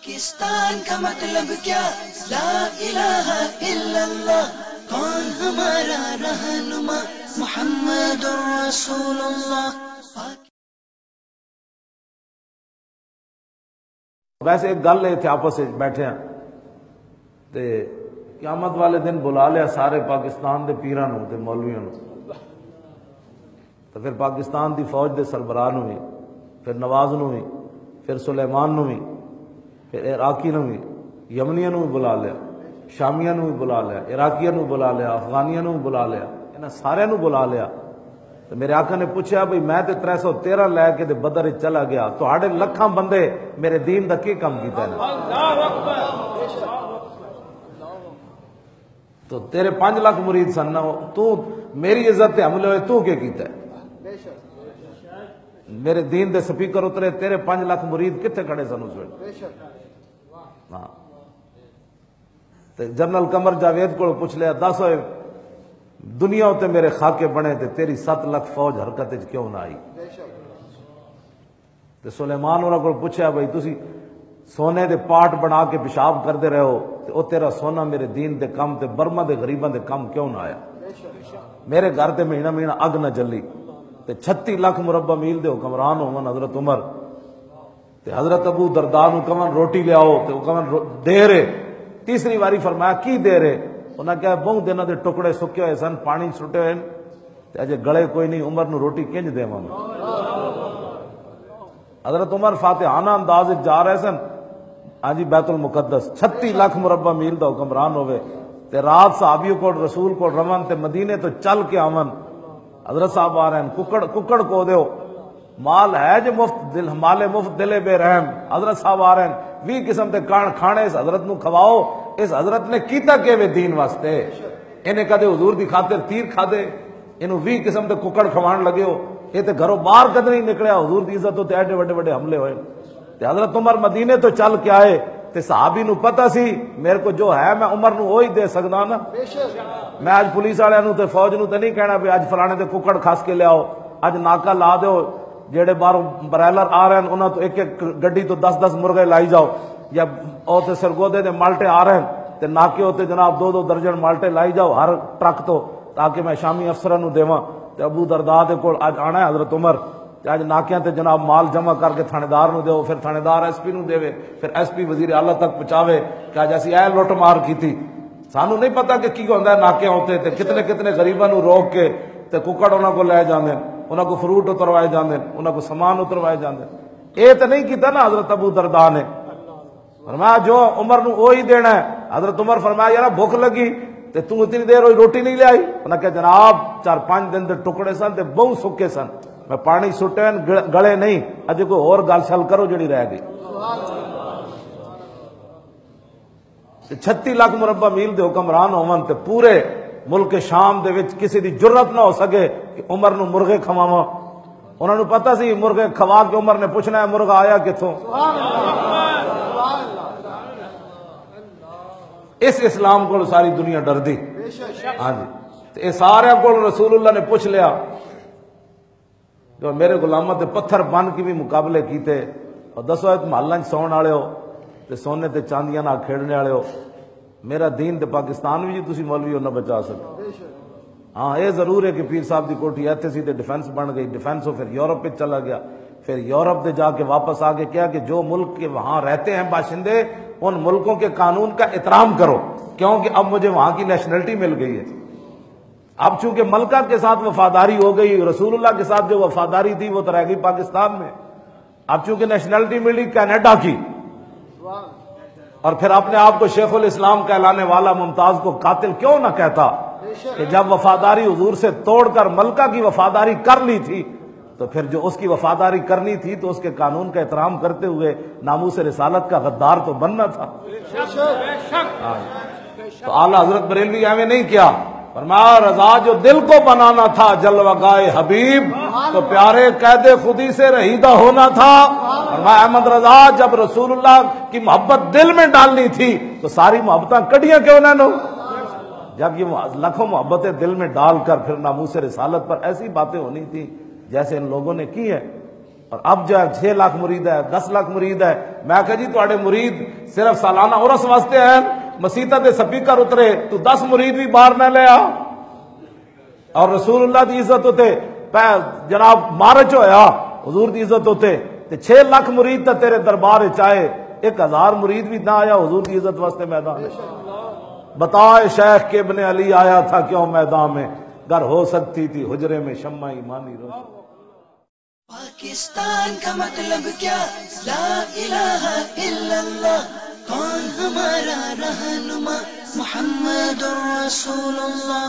پاکستان کا مطلب کیا؟ لا الہ الا اللہ. کون ہمارا رہنما؟ محمد رسول اللہ. ویسے ایک گل اتنے آپس بیٹھے ہیں تے قیامت والے دن بلا لیا سارے پاکستان دے پیراں نوں تے مولویاں نوں، تو پھر پاکستان دی فوج دے سربراہ نوں بھی، پھر نواز نوں بھی، پھر سلیمان نوں بھی، پھر عراقی نوں بھی، یمنیاں نوں بھی بلا لیا، شامیاں نوں بھی بلا لیا، عراقیاں نوں بلا لیا، افغانیاں نوں بھی بلا لیا، انہاں سارے نوں بلا لیا. تو میرے آقا نے پوچھا بھئی میں تے 313 لے کے بدر وچ چلا گیا، تہاڈے لکھاں بندے میرے دین دا کی کم کیتا ہے؟ تو تیرے 5 لاکھ مرید سن نا، تو میری عزت تے حملے ہوئے، تو کیا کیتا ہے؟ میرے دین دے سپیکر اترے، تیرے 5 لاکھ مرید کتنے کھڑے سن اس وقت؟ ہاں. جنرل قمر جاوید کو پوچھ لیا، دس ہوئے دنیا تے میرے خاکے بنے تے تیری 7 لاکھ فوج حرکت وچ کیوں نہ آئی؟ تے سلیمان انہاں کو پوچھا بھئی تسی سونے دے پاٹ بنا کے پیشاب کردے رہے ہو تے او تیرا سونا میرے دین دے کم تے برما دے غریباں دے کم کیوں نہ آیا؟ میرے گھر تے مہینہ مہینہ اگ نہ جلی تے 36 لاکھ مربع میل دے حکمران ہون حضرت عمر تے حضرت ابو درداء نوں کہن روٹی لیاؤ تے او کہن دے رہے. تیسری واری فرمایا کی دے رہے؟ انہاں کہا بہت دنوں دے ٹکڑے سکے ہوئے سن، پانی سٹے ہوئے تے اجے گلے کوئی نہیں، عمر نو روٹی کنج دیواں؟ حضرت عمر فاتحانہ انداز جا رہے سن ہاں جی بیت المقدس، 36 لاکھ مربع میل دا حکمران ہوئے تے رات صحابیوں کو رسول کو رون تے مدینے تو چل کے آون. حضرت صاحب آ رہے ہیں، ککڑ کو دیو، مال ہے جو مفت، دل مال مفت دلے بے رحم. حضرت صاحب آ رہے ہیں 20 قسم دے کھانے اس حضرت نو کھواؤ. اس حضرت نے کیتا کہ وے دین واسطے، انہیں کدے حضور دی خاطر تیر کھا دے، انہوں 20 قسم دے ککڑ کھوان لگے ہو، یہ تے گھروں باہر کدے نہیں نکلیا، حضور دی عزت تے ایڈے بڑے بڑے حملے ہوئے. تے حضرت عمر مدینے تو چل کے آئے تے صحابی نو پتہ سی میرے کو جو ہے میں عمر نو وہی دے سکدا نا. میں اج پولیس والے نو تے فوج نو تے نہیں کہنا بھی اج فلانے دے ککڑ کھس کے لیاؤ، اج ناکا لا دیو، جیڑے باہر برائلر آ رہے ہیں انہاں تو ایک ایک گڈی تو 10 مرغے لائی جاؤ، یا او تے سرگودے دے مالٹے آ رہے ہیں تے ناکے ہوتے جناب 2 درجن مالٹے لائی جاؤ ہر ٹرک تو، تاکہ میں شامی افسراں نو دیواں. تے ابو درداء دے کول اج آنا ہے حضرت عمر تے اج ناکیاں تے جناب مال جمع کر کے تھانے دار نو دیو، پھر تھانے دار ایس پی نو دے، پھر ایس پی وزیر اعلیٰ تک پہنچاوے کہ اج اسی اے لوٹ مار کیتی. سانو نہیں پتا کہ کی ہوندا ہے ناکے ہوتے تے کتنے کتنے غریباں نو روک کے تے ککڑ انہاں کو لے جاندے، انہاں کو فروٹ اتروائے جاندے، انہاں کو سامان اتروائے جاندے. اے تے نہیں کیتا نا حضرت ابو درداء نے. فرمایا جو عمر نو وہی دینا ہے. حضرت عمر فرمایا یار بھوک لگی تے تو اتنی دیر ہوئی روٹی نہیں لے آئی؟ انہاں کہا جناب 4-5 دن دے ٹکڑے سن تے بہت سکے سن، میں پانی سٹے گلے نہیں، اجے کوئی اور گل شل کرو جڑی رہ گئی. 36 لاکھ مربع میل دے حکمران ہون تے پورے ملک شام دے وچ کسی دی جرت نہ ہو سکے کہ عمر نو مرغے کھواواں. انہاں نو پتہ سی مرغے کھوا کے عمر نے پوچھنا ہے مرغا آیا کتھوں. اس اسلام کو ساری دنیا ڈر دی. ہاں جی اے سارے کو رسول اللہ نے پوچھ لیا. جو میرے غلاماں تے پتھر بن کے بھی مقابلے کیتے، اور دسو ایک محلہ سون والے ہو تے سونے تے چاندیاں نہ کھیڑنے والے ہو، میرا دین تے پاکستان بھی جی تسی مولوی ہو نہ بچا سکتے. ہاں یہ ضرور ہے کہ پیر صاحب دی کوٹھی ایتھے سی تے ڈیفنس بن گئی، ڈیفنس ہو پھر یورپ پہ چلا گیا، پھر یورپ دے جا کے واپس آ کے کیا کہ جو ملک کے وہاں رہتے ہیں باشندے ان ملکوں کے قانون کا احترام کرو، کیونکہ اب مجھے وہاں کی نیشنلٹی مل گئی ہے. اب چونکہ ملکہ کے ساتھ وفاداری ہو گئی، رسول اللہ کے ساتھ جو وفاداری تھی وہ تو رہ گئی پاکستان میں. اب چونکہ نیشنلٹی ملی کینیڈا کی، اور پھر اپنے آپ کو شیخ الاسلام کہلانے والا ممتاز کو قاتل کیوں نہ کہتا کہ جب وفاداری حضور سے توڑ کر ملکہ کی وفاداری کر لی تھی تو پھر جو اس کی وفاداری کرنی تھی تو اس کے قانون کا احترام کرتے ہوئے ناموس رسالت کا غدار تو بننا تھا. تو اعلیٰ حضرت بریلوی ایویں نہیں کیا، فرمایا رضا جو دل کو بنانا تھا جلوہ گائے حبیب تو پیارے قید خودی سے رہیدہ ہونا تھا. فرمایا احمد رضا جب رسول اللہ کی محبت دل میں ڈالنی تھی تو ساری محبتاں کڑیاں کیوں نہ نو. جب یہ لاکھوں محبتیں دل میں ڈال کر پھر ناموس رسالت پر ایسی باتیں ہونی تھی جیسے ان لوگوں نے کی ہے. اور اب جو ہے 6 لاکھ مرید ہے، 10 لاکھ مرید ہے. میں کہا جی تواڈے مرید صرف سالانہ عرس واسطے ہیں، مسیطہ دے سپیکر اترے تو 10 مرید بھی باہر نہ لے آ. اور رسول اللہ دی عزت ہوتے جناب مارچ ہویا حضور دی عزت ہوتے تے 6 لاکھ مرید تا تیرے دربار چاہے 1000 مرید بھی نہ آیا حضور کی عزت واسطے میدان میں. بتا شیخ کے ابن علی آیا تھا کیوں میدان میں، گر ہو سکتی تھی حجرے میں شمع ایمانی روشن. پاکستان کا مطلب کیا، لا الہ الا اللہ. کون ہمارا رہنما، محمد رسول اللہ.